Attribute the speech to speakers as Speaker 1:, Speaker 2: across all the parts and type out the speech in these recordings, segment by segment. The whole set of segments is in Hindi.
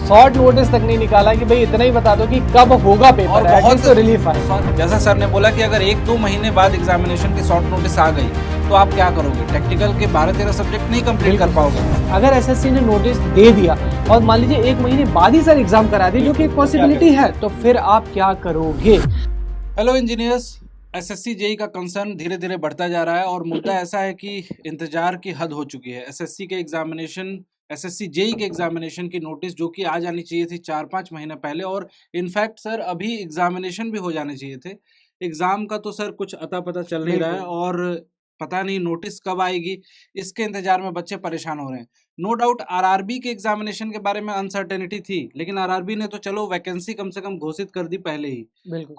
Speaker 1: शॉर्ट नोटिस तक नहीं निकाला कि भाई इतना ही बता दो कि कब होगा पेपर, बहुत तो रिलीफ आए।
Speaker 2: जैसा सर ने बोला कि अगर 1-2 महीने बाद एग्जामिनेशन की शॉर्ट नोटिस आ गई तो आप क्या करोगे? प्रैक्टिकल के 12-13 सब्जेक्ट नहीं कंप्लीट कर पाओगे।
Speaker 1: अगर एसएससी ने नोटिस दे दिया और मान लीजिए 1 महीने बाद ही सर एग्जाम करा दी, जो कि एक पॉसिबिलिटी है, तो फिर आप क्या करोगे?
Speaker 2: हेलो इंजीनियर्स, एसएससी जेई का कंसर्न धीरे धीरे बढ़ता जा रहा है और मुद्दा ऐसा है कि इंतजार की हद हो चुकी है। एसएससी जेई के एग्जामिनेशन की नोटिस जो कि आ जानी चाहिए थी 4-5 महीने पहले, और इनफैक्ट सर अभी एग्जामिनेशन भी हो जाने चाहिए थे। एग्जाम का तो सर कुछ अता पता चल नहीं रहा है और पता नहीं नोटिस कब आएगी, इसके इंतजार में बच्चे परेशान हो रहे हैं। नो डाउट आरआरबी के एग्जामिनेशन के बारे में अनसर्टेनिटी थी, लेकिन आरआरबी ने तो चलो वैकेंसी कम से कम घोषित कर दी पहले ही।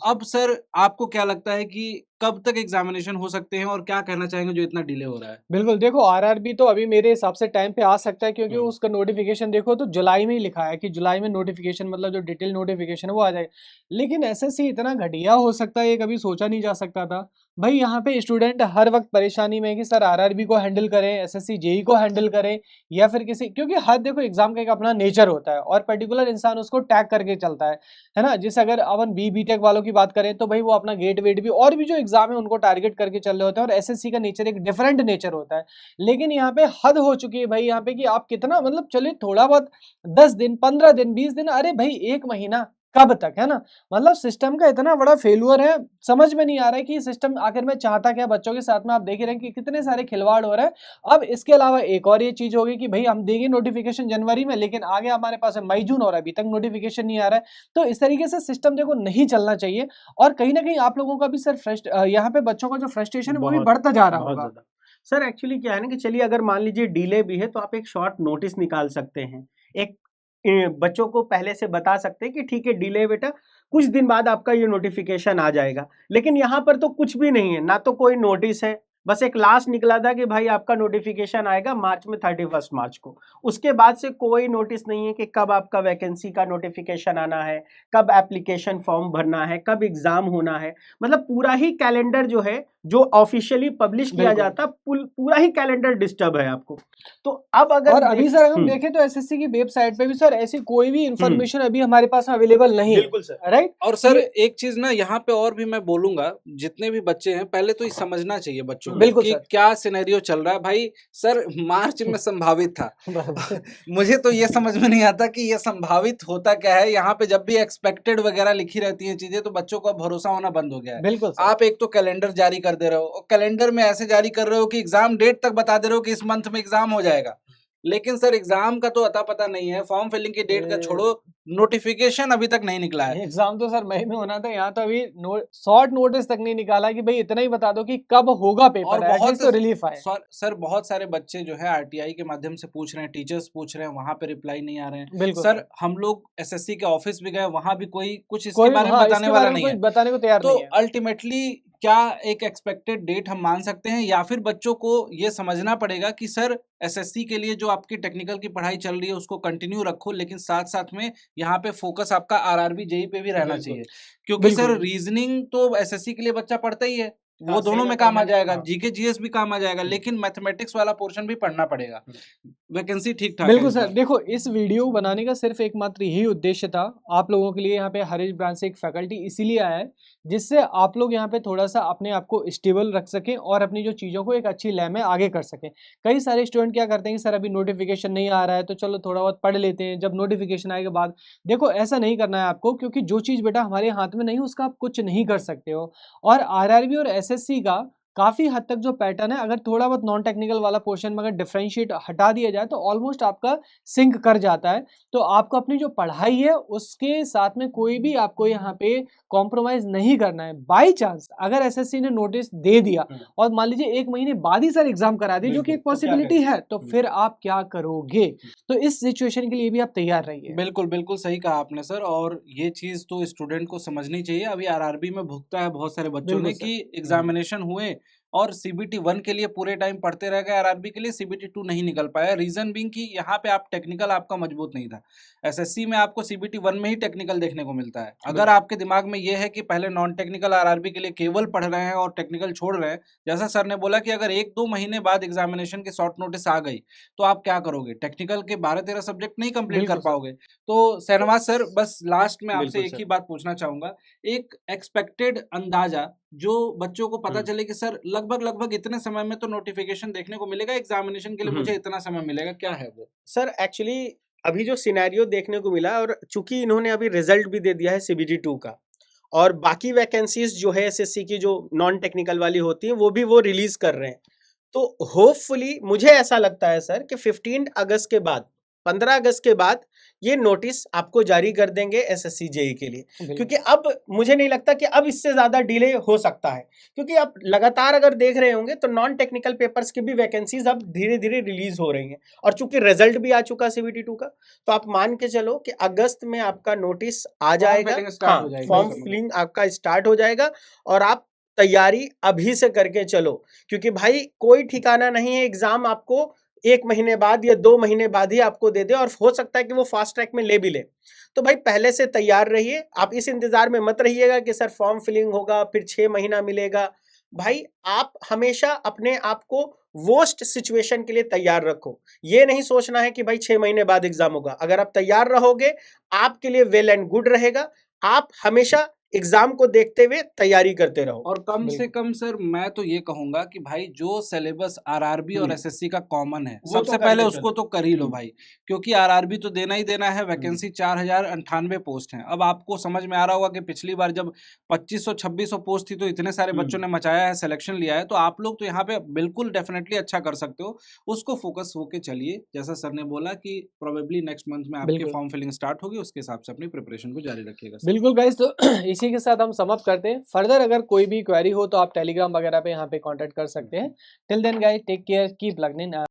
Speaker 2: अब सर आपको क्या लगता है कि कब तक एग्जामिनेशन हो सकते हैं और क्या कहना चाहेंगे जो इतना डिले हो रहा है?
Speaker 1: बिल्कुल, देखो आरआरबी तो अभी मेरे हिसाब से टाइम पे आ सकता है, क्योंकि उसका नोटिफिकेशन देखो तो जुलाई में ही लिखा है कि जुलाई में नोटिफिकेशन, मतलब जो डिटेल नोटिफिकेशन है वो आ जाएगा। लेकिन एसएससी इतना घटिया हो सकता है ये कभी सोचा नहीं जा सकता था। भाई यहाँ पे स्टूडेंट हर वक्त परेशानी में है कि सर आरआरबी को हैंडल करें, एसएससी जेई को हैंडल करें, या फिर किसी, क्योंकि हर देखो एग्जाम का एक अपना नेचर होता है और पर्टिकुलर इंसान उसको टैग करके चलता है ना। जैसे अगर अपन बीटेक वालों की बात करें तो भाई वो अपना गेट वेट भी और भी जो एग्जाम है उनको टारगेट करके चल रहे होते हैं, और एसएससी का नेचर एक डिफरेंट नेचर होता है। लेकिन यहाँ पे हद हो चुकी है भाई यहाँ पे कि आप कितना, मतलब चलिए थोड़ा बहुत 10 दिन 15 दिन 20 दिन, अरे भाई 1 महीना कब तक, है ना। मतलब सिस्टम का इतना बड़ा फेल्यूर है, समझ में नहीं आ रहा है कि सिस्टम आखिर में चाहता क्या। बच्चों के साथ में आप देख ही रहे हैं कि कितने सारे खिलवाड़ हो रहा है। अब इसके अलावा एक और ये चीज होगी कि भाई हम देंगे नोटिफिकेशन जनवरी में, लेकिन आगे हमारे पास मई जून और अभी तक नोटिफिकेशन नहीं आ रहा है। तो इस तरीके से सिस्टम देखो नहीं चलना चाहिए, और कहीं ना कहीं आप लोगों का भी सर यहाँ पे बच्चों का जो फ्रस्ट्रेशन है वो भी बढ़ता जा रहा होगा।
Speaker 3: सर एक्चुअली क्या है ना कि चलिए अगर मान लीजिए डिले भी है तो आप एक शॉर्ट नोटिस निकाल सकते हैं, एक बच्चों को पहले से बता सकते हैं कि ठीक है डिले बेटा, कुछ दिन बाद आपका ये नोटिफिकेशन आ जाएगा। लेकिन यहाँ पर तो कुछ भी नहीं है, ना तो कोई नोटिस है, बस एक लास्ट निकला था कि भाई आपका नोटिफिकेशन आएगा मार्च में 31 मार्च को। उसके बाद से कोई नोटिस नहीं है कि कब आपका वैकेंसी का नोटिफिकेशन आना है, कब एप्लीकेशन फॉर्म भरना है, कब एग्जाम होना है। मतलब पूरा ही कैलेंडर जो है, जो ऑफिशियली पब्लिश किया जाता, पूरा ही कैलेंडर डिस्टर्ब है आपको। तो अब अगर
Speaker 1: और अभी सर हम देखें तो एसएससी की वेबसाइट पे भी सर ऐसी कोई भी इंफॉर्मेशन अभी हमारे पास अवेलेबल नहीं है।
Speaker 3: बिल्कुल सर,
Speaker 1: राइट।
Speaker 2: और सर एक चीज ना यहाँ पे और भी मैं बोलूंगा, जितने भी बच्चे हैं पहले तो ये समझना चाहिए बच्चों को
Speaker 1: बिल्कुल
Speaker 2: कि
Speaker 1: सर।
Speaker 2: क्या सिनेरियो चल रहा है। भाई सर मार्च में संभावित था मुझे तो ये समझ में नहीं आता कि ये संभावित होता क्या है। यहाँ पे जब भी एक्सपेक्टेड वगैरह लिखी रहती हैं चीजें तो बच्चों का भरोसा होना बंद हो गया है।
Speaker 1: बिल्कुल सर।
Speaker 2: आप एक तो कैलेंडर जारी कर दे रहे हो और कैलेंडर में ऐसे जारी कर रहे हो कि एग्जाम डेट तक बता दे रहे हो कि इस मंथ में एग्जाम हो जाएगा, लेकिन सर एग्जाम का तो अता पता नहीं है। फॉर्म फिलिंग की डेट का छोड़ो, नोटिफिकेशन अभी तक नहीं निकला है।
Speaker 1: एग्जाम तो सर मई में होना था, यहाँ तो अभी शॉर्ट नोटिस तक नहीं निकाला कि भाई इतना ही बता दो कि कब होगा पेपर,
Speaker 2: और बहुत
Speaker 1: तो रिलीफ आए।
Speaker 2: सर बहुत सारे बच्चे जो है आरटीआई के माध्यम से पूछ रहे हैं, टीचर्स पूछ रहे हैं, वहां पे रिप्लाई नहीं आ रहे हैं।
Speaker 1: बिल्कुल
Speaker 2: सर हम लोग एसएससी के ऑफिस भी गए, वहां भी कोई कुछ इसके बारे में बताने वाला नहीं है,
Speaker 1: बताने को तैयार
Speaker 2: तो
Speaker 1: नहीं है।
Speaker 2: अल्टीमेटली क्या एक एक्सपेक्टेड डेट हम मान सकते हैं, या फिर बच्चों को ये समझना पड़ेगा कि सर एसएससी के लिए जो आपकी टेक्निकल की पढ़ाई चल रही है उसको कंटिन्यू रखो, लेकिन साथ साथ में यहाँ पे फोकस आपका आरआरबी जेई पे भी रहना चाहिए, क्योंकि सर रीजनिंग तो एसएससी के लिए बच्चा पढ़ता ही है, वो दोनों में काम आ जाएगा, जीके जीएस भी काम आ जाएगा, लेकिन मैथमेटिक्स वाला पोर्शन भी पढ़ना पड़ेगा। वैकेंसी ठीक ठाक है।
Speaker 1: बिल्कुल सर, देखो इस वीडियो बनाने का सिर्फ एकमात्र यही उद्देश्य था, आप लोगों के लिए यहाँ पे हरीश ब्रांच से एक फैकल्टी इसीलिए आया है जिससे आप लोग यहाँ पे थोड़ा सा अपने आप को स्टेबल रख सकें और अपनी जो चीज़ों को एक अच्छी लय में आगे कर सकें। कई सारे स्टूडेंट क्या करते हैं कि सर अभी नोटिफिकेशन नहीं आ रहा है तो चलो थोड़ा बहुत पढ़ लेते हैं, जब नोटिफिकेशन आएगा बाद। देखो ऐसा नहीं करना है आपको, क्योंकि जो चीज़ बेटा हमारे हाथ में नहीं उसका आप कुछ नहीं कर सकते हो। और आरआरबी और एसएससी का काफ़ी हद तक जो पैटर्न है, अगर थोड़ा बहुत नॉन टेक्निकल वाला पोर्शन में अगर डिफरेंशिएट हटा दिया जाए तो ऑलमोस्ट आपका सिंक कर जाता है। तो आपको अपनी जो पढ़ाई है उसके साथ में कोई भी आपको यहाँ पे कॉम्प्रोमाइज़ नहीं करना है। बाई चांस अगर एसएससी ने नोटिस दे दिया और मान लीजिए 1 महीने बाद ही सर एग्जाम करा दी, जो कि एक पॉसिबिलिटी है, तो फिर आप क्या करोगे? तो इस सिचुएशन के लिए भी आप तैयार रहिए।
Speaker 2: बिल्कुल बिल्कुल सही कहा आपने सर, और ये चीज तो स्टूडेंट को समझनी चाहिए। अभी आरआरबी में भुगता है बहुत सारे बच्चों ने कि एग्जामिनेशन हुए और CBT 1 के लिए पूरे टाइम पढ़ते रह गए, RRB के लिए CBT 2 नहीं निकल पाया। रीजन बीइंग कि यहाँ पे आप टेक्निकल आपका मजबूत नहीं था। SSC में आपको CBT 1 में ही टेक्निकल देखने को मिलता है। अगर आपके दिमाग में ये है कि पहले नॉन टेक्निकल RRB के लिए केवल पढ़ रहे हैं और टेक्निकल छोड़ रहे हैं, जैसा सर ने बोला कि अगर 1-2 महीने बाद एग्जामिनेशन के शॉर्ट नोटिस आ गई तो आप क्या करोगे? टेक्निकल के 12-13 सब्जेक्ट नहीं कंप्लीट कर
Speaker 1: बिल्कुल सर।
Speaker 2: पाओगे। तो शहनवाज सर, बस लास्ट में आपसे
Speaker 3: बिल्कुल
Speaker 2: एक
Speaker 3: सर।
Speaker 2: ही बात पूछना चाहूंगा, एक एक्सपेक्टेड अंदाजा जो बच्चों को पता चले कि सर लगभग इतने समय में तो नोटिफिकेशन देखने को मिलेगा, एग्जामिनेशन के लिए मुझे इतना समय मिलेगा, क्या है वो?
Speaker 3: सर एक्चुअली अभी जो सिनेरियो देखने को मिला, और चूंकि इन्होंने अभी रिजल्ट भी दे दिया है CBT 2 का, और बाकी वैकेंसीज जो है SSC की जो नॉन टेक्निकल वाली होती हैं वो रिलीज कर रहे हैं, तो होपफुली मुझे ऐसा लगता है सर कि 15 अगस्त के बाद, 15 अगस्त के बाद ये नोटिस आपको जारी कर देंगे SSC JEE के लिए, क्योंकि अब मुझे नहीं लगता कि अब इससे ज्यादा डिले हो सकता है, क्योंकि आप लगातार अगर देख रहे होंगे तो नॉन टेक्निकल पेपर्स की भी वैकेंसीज अब धीरे धीरे रिलीज हो रही हैं, और चूंकि रिजल्ट भी आ चुका CBT 2 का, तो आप मान के चलो कि अगस्त में आपका नोटिस आ जाएगा, फॉर्म फिलिंग आपका स्टार्ट हो जाएगा, और आप तैयारी अभी से करके चलो, क्योंकि भाई कोई ठिकाना नहीं है, एग्जाम आपको 1 महीने बाद या 2 महीने बाद ही आपको दे दे, और हो सकता है कि वो फास्ट ट्रैक में ले भी ले। तो भाई पहले से तैयार रहिए, आप इस इंतजार में मत रहिएगा कि सर फॉर्म फिलिंग होगा फिर 6 महीना मिलेगा। भाई आप हमेशा अपने आप को वर्स्ट सिचुएशन के लिए तैयार रखो, ये नहीं सोचना है कि भाई 6 महीने बाद एग्जाम होगा। अगर आप तैयार रहोगे आपके लिए वेल एंड गुड रहेगा, आप हमेशा एग्जाम को देखते हुए तैयारी करते रहो।
Speaker 2: और कम से कम सर मैं तो ये कहूंगा कि भाई जो सिलेबस RRB और SSC का कॉमन है,
Speaker 3: वो तो
Speaker 2: सबसे
Speaker 3: करके
Speaker 2: पहले
Speaker 3: चलो।
Speaker 2: उसको तो कर ही लो भाई, क्योंकि RRB तो देना ही देना है। वैकेंसी 4098 पोस्ट हैं। अब आपको समझ में आ रहा होगा कि पिछली बार जब 2500-2600 पोस्ट थी तो इतने सारे बच्चों ने मचाया है, सिलेक्शन लिया है, तो आप लोग तो यहाँ पे बिल्कुल डेफिनेटली अच्छा कर सकते हो। उसको फोकस होके चलिए, जैसा सर ने बोला कि प्रोबेबली नेक्स्ट मंथ में आपकी
Speaker 1: बिल्कुल।
Speaker 2: फॉर्म फिलिंग स्टार्ट होगी, उसके हिसाब से अपनी प्रिपरेशन को जारी रखिएगा सर।
Speaker 1: बिल्कुल गाइस, तो इसी के साथ हम समाप्त करते हैं। फर्दर अगर कोई भी क्वेरी हो तो आप टेलीग्राम वगैरह पे यहाँ पे कांटेक्ट कर सकते हैं। Till then guys, take care, keep learning.